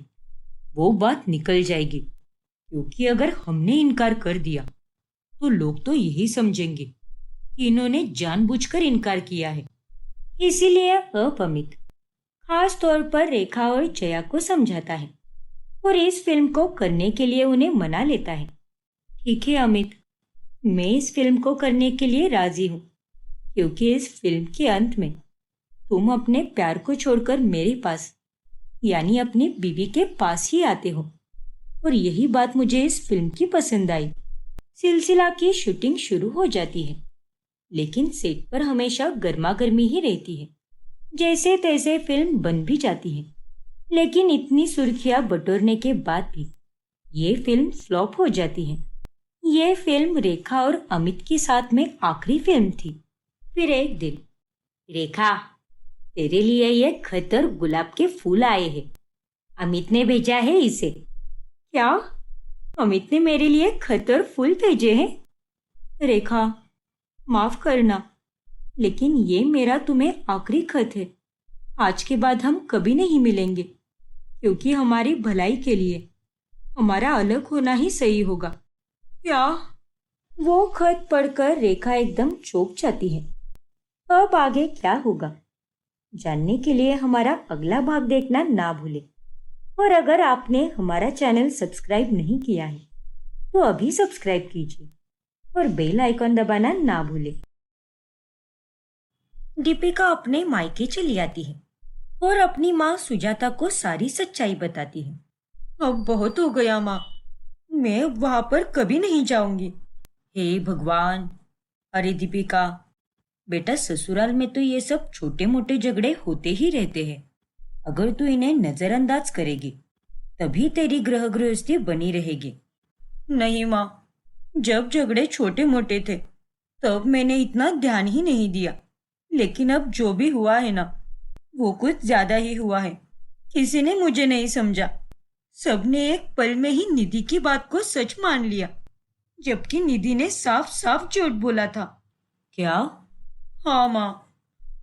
वो बात निकल जाएगी, क्योंकि अगर हमने इनकार कर दिया तो लोग तो यही समझेंगे कि इन्होंने जानबूझकर इनकार किया है। इसीलिए अब अमित खास तौर पर रेखा और जया को समझाता है और इस फिल्म को करने के लिए उन्हें मना लेता है। ठीक है अमित, मैं इस फिल्म को करने के लिए राजी हूँ, क्योंकि इस फिल्म के अंत में तुम अपने प्यार को छोड़कर मेरे पास, यानी अपनी बीवी के पास ही आते हो। और यही बात मुझे इस फिल्म की पसंद आई। सिलसिला की शूटिंग शुरू हो जाती है, लेकिन सेट पर हमेशा गर्मा गर्मी ही रहती है। जैसे तैसे फिल्म बन भी जाती है, लेकिन इतनी सुर्खियां बटोरने के बाद भी ये फिल्म फ्लॉप हो जाती है। ये फिल्म रेखा और अमित के साथ में आखिरी फिल्म थी। फिर एक दिन, रेखा, तेरे लिए ये खत और गुलाब के फूल आए हैं। अमित ने भेजा है इसे। क्या? अमित ने मेरे लिए खत और फूल भेजे हैं? रेखा, माफ करना, लेकिन ये मेरा तुम्हें आखिरी खत है। आज के बाद हम कभी नहीं मिलेंगे, क्योंकि हमारी भलाई के लिए हमारा अलग होना ही सही होगा। क्या? वो खत पढ़कर रेखा एकदम चौंक जाती है। अब आगे क्या होगा जानने के लिए हमारा अगला भाग देखना ना भूलें। और अगर आपने हमारा चैनल सब्सक्राइब नहीं किया है तो अभी सब्सक्राइब कीजिए और बेल आइकॉन दबाना ना भूलें। दीपिका अपने मायके चली आती है और अपनी माँ सुजाता को सारी सच्चाई बताती है। अब बहुत हो गया माँ, मैं वहां पर कभी नहीं जाऊंगी। हे भगवान! अरे दीपिका, बेटा ससुराल में तो ये सब छोटे मोटे झगड़े होते ही रहते हैं। अगर तू इन्हें नजरअंदाज करेगी तभी तेरी ग्रह गृहस्थी बनी रहेगी। नहीं माँ, जब झगड़े छोटे मोटे थे तब मैंने इतना ध्यान ही नहीं दिया, लेकिन अब जो भी हुआ है ना, वो कुछ ज्यादा ही हुआ है। किसी ने मुझे नहीं समझा। सबने एक पल में ही निधि की बात को सच मान लिया, जबकि निधि ने साफ साफ झूठ बोला था। क्या? हाँ माँ,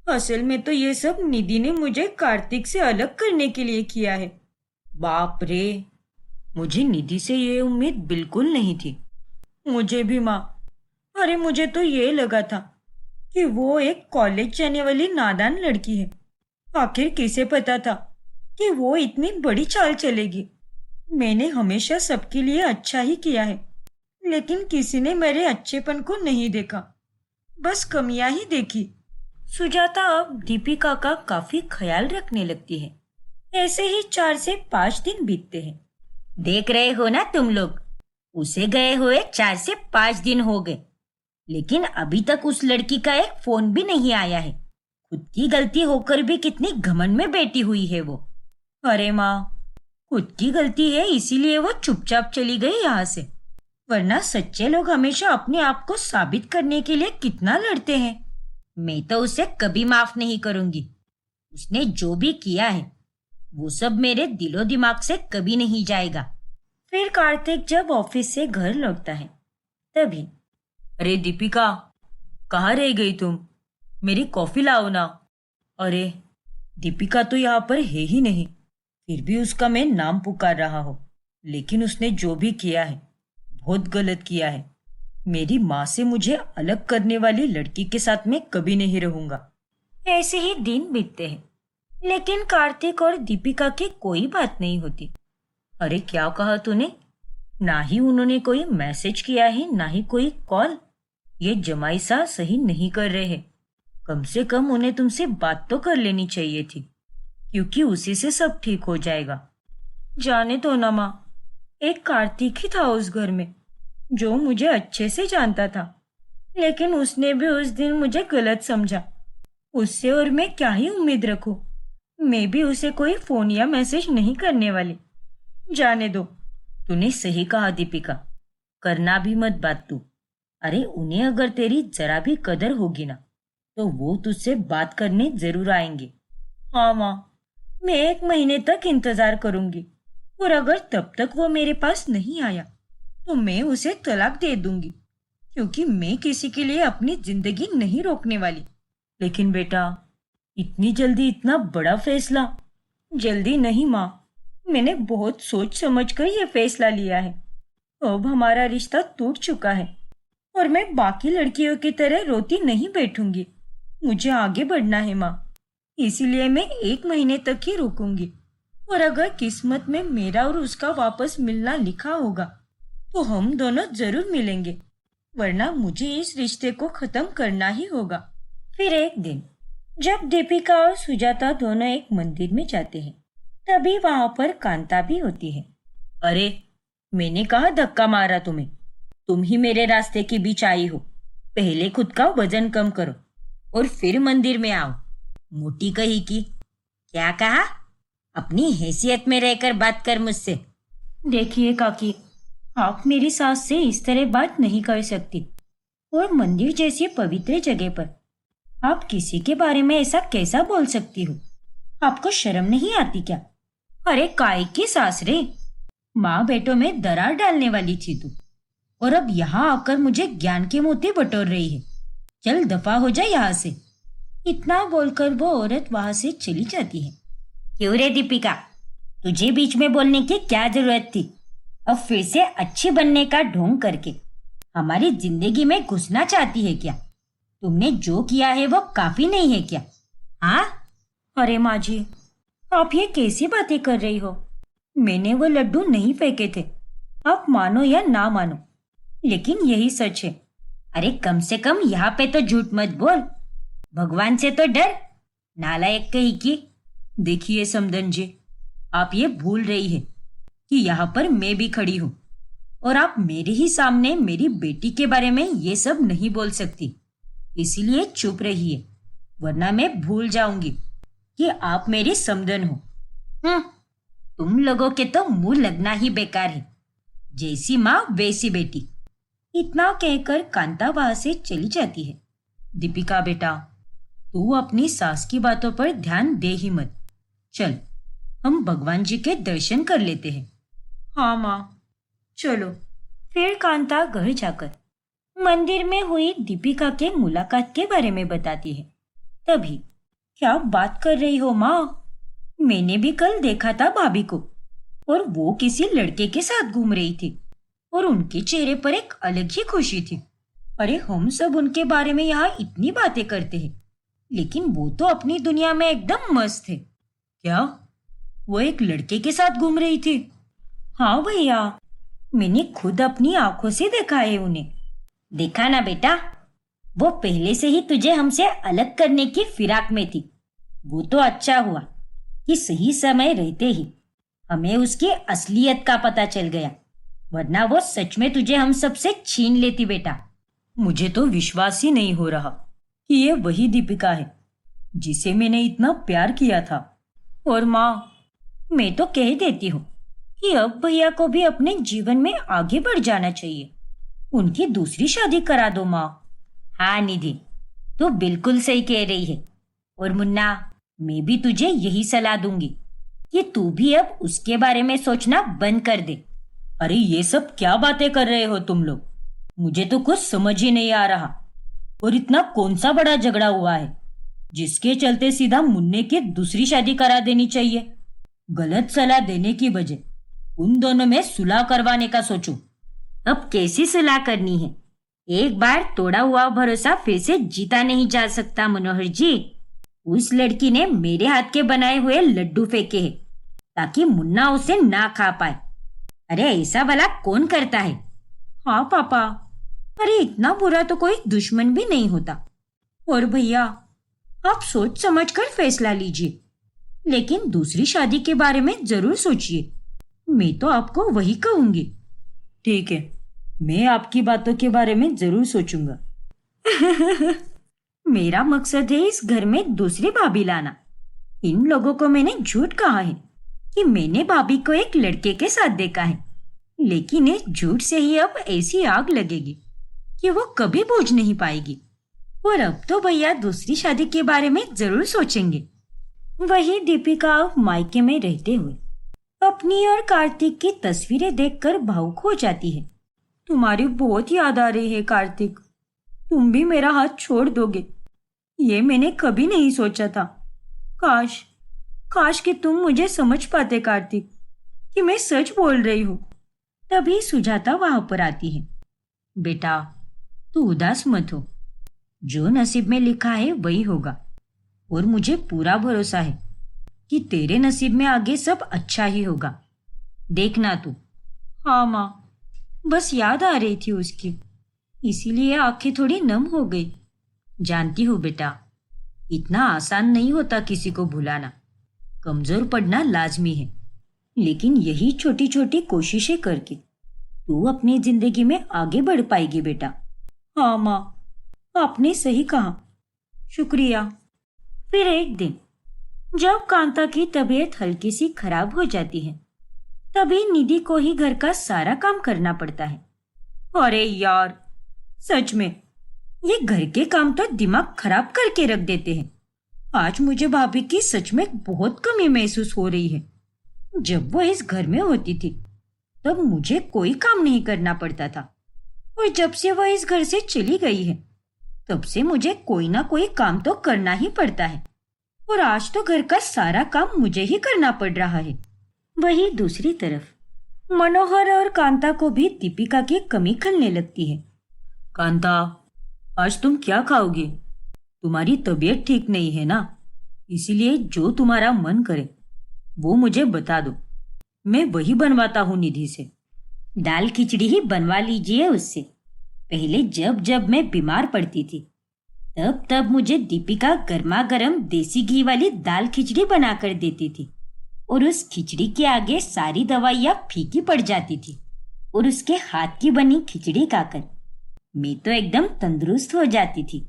असल में तो ये सब निधि ने मुझे कार्तिक से अलग करने के लिए किया है। बाप रे, मुझे निधि से ये उम्मीद बिल्कुल नहीं थी। मुझे भी माँ। अरे मुझे तो ये लगा था कि वो एक कॉलेज जाने वाली नादान लड़की है। आखिर किसे पता था कि वो इतनी बड़ी चाल चलेगी। मैंने हमेशा सबके लिए अच्छा ही किया है, लेकिन किसी ने मेरे अच्छेपन को नहीं देखा, बस कमियां ही देखी। सुजाता अब दीपिका का काफी ख्याल रखने लगती है। ऐसे ही 4 से 5 दिन बीतते हैं। देख रहे हो ना तुम लोग, उसे गए हुए 4 से 5 दिन हो गए, लेकिन अभी तक उस लड़की का एक फोन भी नहीं आया है। खुद की गलती होकर भी कितनी घमंड में बैठी हुई है वो। अरे माँ, खुद की गलती है इसीलिए वो चुपचाप चली गई यहाँ से, वरना सच्चे लोग हमेशा अपने आप को साबित करने के लिए कितना लड़ते हैं। मैं तो उसे कभी माफ नहीं करूंगी। उसने जो भी किया है वो सब मेरे दिलो दिमाग से कभी नहीं जाएगा। फिर कार्तिक जब ऑफिस से घर लौटता है तभी, अरे दीपिका, कहाँ रह गई तुम? मेरी कॉफी लाओ ना। अरे दीपिका तो यहाँ पर है ही नहीं, फिर भी उसका मैं नाम पुकार रहा हूँ। लेकिन उसने जो भी किया है बहुत गलत किया है। मेरी माँ से मुझे अलग करने वाली लड़की के साथ मैं कभी नहीं रहूंगा। ऐसे ही दिन बीतते हैं, लेकिन कार्तिक और दीपिका की कोई बात नहीं होती। अरे क्या कहा तूने? ना ही उन्होंने कोई मैसेज किया है, ना ही कोई कॉल। ये जमाई सा सही नहीं कर रहे हैं। कम से कम उन्हें तुमसे बात तो कर लेनी चाहिए थी, क्योंकि उसी से सब ठीक हो जाएगा। जाने दो ना माँ, एक कार्तिक ही था उस घर में जो मुझे अच्छे से जानता था, लेकिन उसने भी उस दिन मुझे गलत समझा। उससे और मैं क्या ही उम्मीद रखूं? मैं भी उसे कोई फोन या मैसेज नहीं करने वाली। जाने दो। तूने सही कहा दीपिका, करना भी मत बात तू। अरे उन्हें अगर तेरी जरा भी कदर होगी ना तो वो तुझसे बात करने जरूर आएंगे। हाँ माँ, मैं 1 महीने तक इंतजार करूंगी, और अगर तब तक वो मेरे पास नहीं आया तो मैं उसे तलाक दे दूंगी, क्योंकि मैं किसी के लिए अपनी जिंदगी नहीं रोकने वाली। लेकिन बेटा, इतनी जल्दी इतना बड़ा फैसला? जल्दी नहीं माँ, मैंने बहुत सोच समझ कर यह फैसला लिया है। अब हमारा रिश्ता टूट चुका है और मैं बाकी लड़कियों की तरह रोती नहीं बैठूंगी। मुझे आगे बढ़ना है माँ, इसीलिए मैं 1 महीने तक ही रुकूंगी। और अगर किस्मत में मेरा और उसका वापस मिलना लिखा होगा तो हम दोनों जरूर मिलेंगे, वरना मुझे इस रिश्ते को खत्म करना ही होगा। फिर एक दिन जब दीपिका और सुजाता दोनों एक मंदिर में जाते हैं, तभी वहां पर कांता भी होती है। अरे मैंने कहा धक्का मारा तुम्हें? तुम ही मेरे रास्ते के बीच आई हो। पहले खुद का वजन कम करो और फिर मंदिर में आओ। मोटी कही की। क्या कहा? अपनी हैसियत में रहकर बात कर मुझसे। देखिए काकी, आप मेरी सास से इस तरह बात नहीं कर सकती, और मंदिर जैसी पवित्र जगह पर आप किसी के बारे में ऐसा कैसा बोल सकती हो? आपको शर्म नहीं आती क्या? अरे काय की सास रे, माँ बेटों में दरार डालने वाली थी तू, और अब यहाँ आकर मुझे ज्ञान के मोती बटोर रही है। चल दफा हो जाए यहाँ से। इतना बोलकर वो औरत वहां से चली जाती है। क्यों रे दीपिका, तुझे बीच में बोलने की क्या जरूरत थी? अब फिर से अच्छी बनने का ढोंग करके हमारी जिंदगी में घुसना चाहती है क्या? तुमने जो किया है वो काफी नहीं है क्या? हाँ? अरे माँ जी, आप ये कैसी बातें कर रही हो? मैंने वो लड्डू नहीं फेंके थे। आप मानो या ना मानो, लेकिन यही सच है। अरे कम से कम यहाँ पे तो झूठ मत बोल। भगवान से तो डर, नालायक कहीं की। देखिए समदन जी, आप ये भूल रही है कि यहाँ पर मैं भी खड़ी हूँ और आप मेरे ही सामने मेरी बेटी के बारे में ये सब नहीं बोल सकती। इसीलिए चुप रहिए, वरना मैं भूल जाऊंगी कि आप मेरी समदन हो। तुम लोगों के तो मुंह लगना ही बेकार है। जैसी माँ वैसी बेटी। इतना कहकर कांता वहां से चली जाती है। दीपिका बेटा, तू अपनी सास की बातों पर ध्यान दे ही मत। चल, हम भगवान जी के दर्शन कर लेते हैं। हाँ माँ, चलो। फिर कांता घर जाकर मंदिर में हुई दीपिका के मुलाकात के बारे में बताती है। तभी, क्या बात कर रही हो माँ? मैंने भी कल देखा था भाभी को, और वो किसी लड़के के साथ घूम रही थी और उनके चेहरे पर एक अलग ही खुशी थी। अरे हम सब उनके बारे में यहाँ इतनी बातें करते हैं, लेकिन वो तो अपनी दुनिया में एकदम मस्त है। क्या वो एक लड़के के साथ घूम रही थी? हाँ भैया, मैंने खुद अपनी आंखों से देखा है उन्हें। देखा ना बेटा, वो पहले से ही तुझे हमसे अलग करने की फिराक में थी। वो तो अच्छा हुआ कि सही समय रहते ही हमें उसकी असलियत का पता चल गया, वरना वो सच में तुझे हम सबसे छीन लेती बेटा। मुझे तो विश्वास ही नहीं हो रहा कि ये वही दीपिका है जिसे मैंने इतना प्यार किया था। और माँ, मैं तो कह देती हूँ कि अब भैया को भी अपने जीवन में आगे बढ़ जाना चाहिए। उनकी दूसरी शादी करा दो माँ। हाँ निधि, तू बिल्कुल सही कह रही है। और मुन्ना, मैं भी तुझे यही सलाह दूंगी कि तू भी अब उसके बारे में सोचना बंद कर दे। अरे ये सब क्या बातें कर रहे हो तुम लोग? मुझे तो कुछ समझ ही नहीं आ रहा। और इतना कौन सा बड़ा झगड़ा हुआ है जिसके चलते सीधा मुन्ने की दूसरी शादी करा देनी चाहिए? गलत सलाह देने की बजाय उन दोनों में सुलह करवाने का सोचो। अब कैसी सुलह करनी है? एक बार तोड़ा हुआ भरोसा फिर से जीता नहीं जा सकता मनोहर जी। उस लड़की ने मेरे हाथ के बनाए हुए लड्डू फेंके हैं ताकि मुन्ना उसे ना खा पाए। अरे ऐसा भला कौन करता है? हाँ पापा, अरे इतना बुरा तो कोई दुश्मन भी नहीं होता। और भैया, आप सोच समझकर फैसला लीजिए, लेकिन दूसरी शादी के बारे में जरूर सोचिए। मैं तो आपको वही कहूंगी। ठीक है, मैं आपकी बातों के बारे में जरूर सोचूंगा। मेरा मकसद है इस घर में दूसरी भाभी लाना। इन लोगों को मैंने झूठ कहा है कि मैंने भाभी को एक लड़के के साथ देखा है, लेकिन इस झूठ से ही अब ऐसी आग लगेगी कि वो कभी बूझ नहीं पाएगी। और अब तो भैया दूसरी शादी के बारे में जरूर सोचेंगे। वही दीपिका अब मायके में रहते हुए अपनी और कार्तिक की तस्वीरें देखकर भावुक हो जाती है। तुम्हारी बहुत याद आ रही है कार्तिक। तुम भी मेरा हाथ छोड़ दोगे, ये मैंने कभी नहीं सोचा था। काश काश कि तुम मुझे समझ पाते कार्तिक, कि मैं सच बोल रही हूँ। तभी सुजाता वहां पर आती है। बेटा, तू उदास मत हो। जो नसीब में लिखा है वही होगा, और मुझे पूरा भरोसा है कि तेरे नसीब में आगे सब अच्छा ही होगा। देखना तू। हाँ माँ, बस याद आ रही थी उसकी, इसीलिए आंखें थोड़ी नम हो गई। जानती हूँ बेटा, इतना आसान नहीं होता किसी को भुलाना। कमजोर पड़ना लाजमी है, लेकिन यही छोटी छोटी कोशिशें करके तू अपनी जिंदगी में आगे बढ़ पाएगी बेटा। हाँ माँ, आपने सही कहा, शुक्रिया। फिर एक दिन जब कांता की तबीयत हल्की सी खराब हो जाती है, तभी निधि को ही घर का सारा काम करना पड़ता है। अरे यार, सच में ये घर के काम तो दिमाग खराब करके रख देते हैं। आज मुझे भाभी की सच में बहुत कमी महसूस हो रही है। जब वो इस घर में होती थी तब मुझे कोई काम नहीं करना पड़ता था, और जब से वो इस घर से चली गई है तब से मुझे कोई ना कोई काम तो करना ही पड़ता है और आज तो घर का सारा काम मुझे ही करना पड़ रहा है। वही दूसरी तरफ मनोहर और कांता को भी दीपिका की कमी खलने लगती है। कांता, आज तुम क्या खाओगे? तुम्हारी तबीयत ठीक नहीं है ना, इसीलिए जो तुम्हारा मन करे वो मुझे बता दो, मैं वही बनवाता हूँ निधि से। दाल खिचड़ी ही बनवा लीजिए उससे। पहले जब जब मैं बीमार पड़ती थी तब तब मुझे दीपिका गर्मा गर्म देसी घी वाली दाल खिचड़ी बनाकर देती थी और उस खिचड़ी के आगे सारी दवाइयाँ फीकी पड़ जाती थी और उसके हाथ की बनी खिचड़ी खाकर मैं तो एकदम तंदुरुस्त हो जाती थी।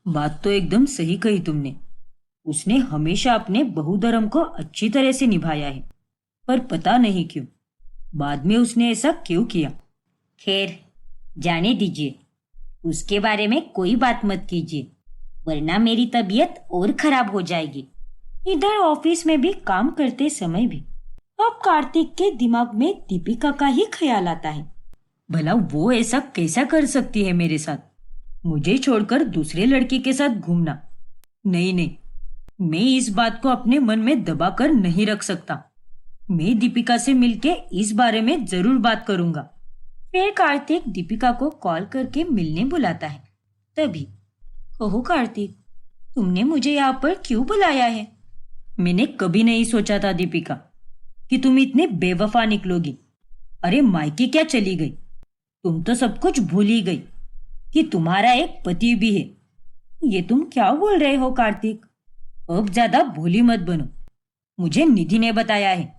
बात तो एकदम सही कही तुमने। उसने हमेशा अपने बहुधर्म को अच्छी तरह से निभाया है, पर पता नहीं क्यों बाद में उसने ऐसा क्यों किया। खैर, जाने दीजिए, उसके बारे में कोई बात मत कीजिए, वरना मेरी तबीयत और खराब हो जाएगी। इधर ऑफिस में भी काम करते समय भी अब कार्तिक के दिमाग में दीपिका का ही ख्याल आता है। भला वो ऐसा कैसा कर सकती है मेरे साथ, मुझे छोड़कर दूसरे लड़के के साथ घूमना? नहीं नहीं, मैं इस बात को अपने मन में दबा कर नहीं रख सकता। मैं दीपिका से मिलके इस बारे में जरूर बात करूंगा। फिर कार्तिक दीपिका को कॉल करके मिलने बुलाता है। तभी, कहो कार्तिक, तुमने मुझे यहाँ पर क्यों बुलाया है? मैंने कभी नहीं सोचा था दीपिका कि तुम इतने बेवफा निकलोगी। अरे मायके क्या चली गई, तुम तो सब कुछ भूल ही गई कि तुम्हारा एक पति भी है। ये तुम क्या बोल रहे हो कार्तिक? अब ज्यादा भोली मत बनो। मुझे निधि ने बताया है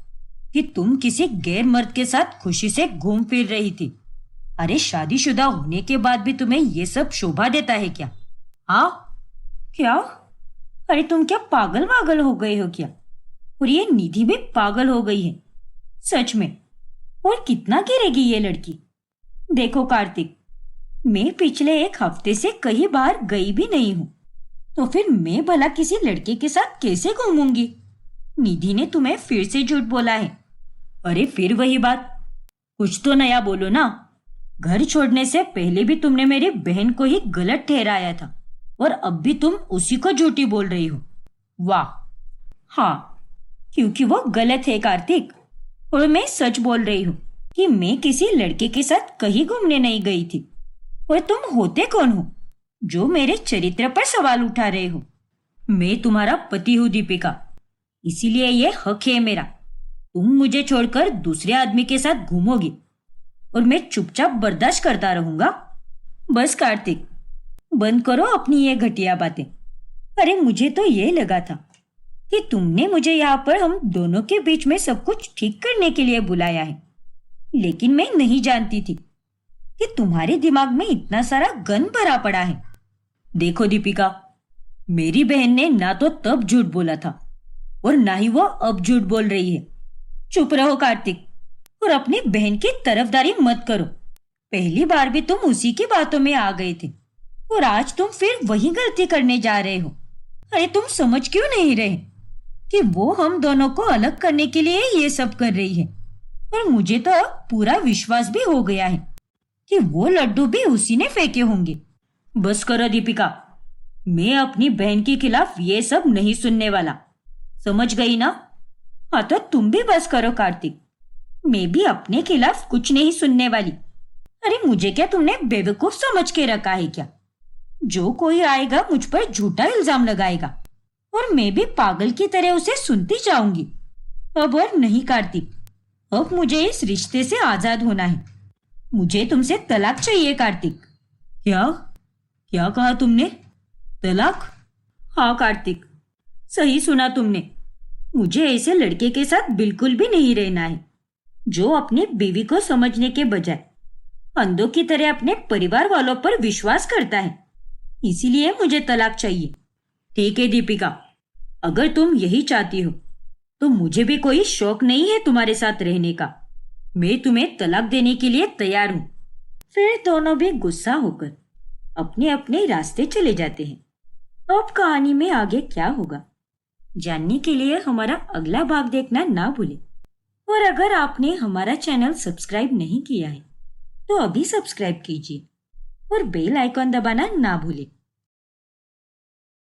कि तुम किसी गैर मर्द के साथ खुशी से घूम फिर रही थी। अरे शादीशुदा होने के बाद भी तुम्हें ये सब शोभा देता है क्या? हाँ? क्या? अरे तुम क्या पागल वागल हो गए हो क्या? और ये निधि भी पागल हो गई है सच में। और कितना गिरेगी ये लड़की? देखो कार्तिक, मैं पिछले एक हफ्ते से कहीं बाहर गई भी नहीं हूँ, तो फिर मैं भला किसी लड़के के साथ कैसे घूमूंगी? निधि ने तुम्हें फिर से झूठ बोला है। अरे फिर वही बात, कुछ तो नया बोलो ना। घर छोड़ने से पहले भी तुमने मेरी बहन को ही गलत ठहराया था और अब भी तुम उसी को झूठी बोल रही हो। वाह! हाँ, क्योंकि वो गलत है कार्तिक, और मैं सच बोल रही हूँ कि मैं किसी लड़के के साथ कहीं घूमने नहीं गई थी। और तुम होते कौन हो जो मेरे चरित्र पर सवाल उठा रहे हो? मैं तुम्हारा पति हूँ दीपिका, इसीलिए ये हक है मेरा। तुम मुझे छोड़कर दूसरे आदमी के साथ घूमोगी और मैं चुपचाप बर्दाश्त करता रहूंगा? बस कार्तिक, बंद करो अपनी ये घटिया बातें। अरे मुझे तो ये लगा था कि तुमने मुझे यहाँ पर हम दोनों के बीच में सब कुछ ठीक करने के लिए बुलाया है, लेकिन मैं नहीं जानती थी कि तुम्हारे दिमाग में इतना सारा गन भरा पड़ा है। देखो दीपिका, मेरी बहन ने ना तो तब झूठ बोला था और ना ही वो अब झूठ बोल रही है। चुप रहो कार्तिक और अपनी बहन की तरफदारी मत करो। पहली बार भी तुम उसी की बातों में आ गए थे और आज तुम फिर वही गलती करने जा रहे हो। अरे तुम समझ क्यों नहीं रहे कि वो हम दोनों को अलग करने के लिए ये सब कर रही है? और मुझे तो अब पूरा विश्वास भी हो गया है कि वो लड्डू भी उसी ने फेंके होंगे। बस करो दीपिका, मैं अपनी बहन के खिलाफ ये सब नहीं सुनने वाला, समझ गई ना? हाँ तो तुम भी बस करो कार्तिक, मैं भी अपने खिलाफ कुछ नहीं सुनने वाली। अरे मुझे क्या तुमने बेवकूफ समझ के रखा है क्या? जो कोई आएगा मुझ पर झूठा इल्जाम लगाएगा और मैं भी पागल की तरह उसे सुनती जाऊंगी। अब और नहीं कार्तिक, अब मुझे इस रिश्ते से आजाद होना है। मुझे तुमसे तलाक चाहिए कार्तिक। क्या? क्या कहा तुमने? तलाक? हाँ कार्तिक, सही सुना तुमने। मुझे ऐसे लड़के के साथ बिल्कुल भी नहीं रहना है जो अपनी बीवी को समझने के बजाय अंधों की तरह अपने परिवार वालों पर विश्वास करता है। इसीलिए मुझे तलाक चाहिए। ठीक है दीपिका, अगर तुम यही चाहती हो तो मुझे भी कोई शौक नहीं है तुम्हारे साथ रहने का। मैं तुम्हें तलाक देने के लिए तैयार हूँ। फिर दोनों भी गुस्सा होकर अपने अपने रास्ते चले जाते हैं। अब कहानी में आगे क्या होगा जानने के लिए हमारा अगला भाग देखना ना भूलें। और अगर आपने हमारा चैनल सब्सक्राइब नहीं किया है तो अभी सब्सक्राइब कीजिए और बेल आइकॉन दबाना ना भूलें।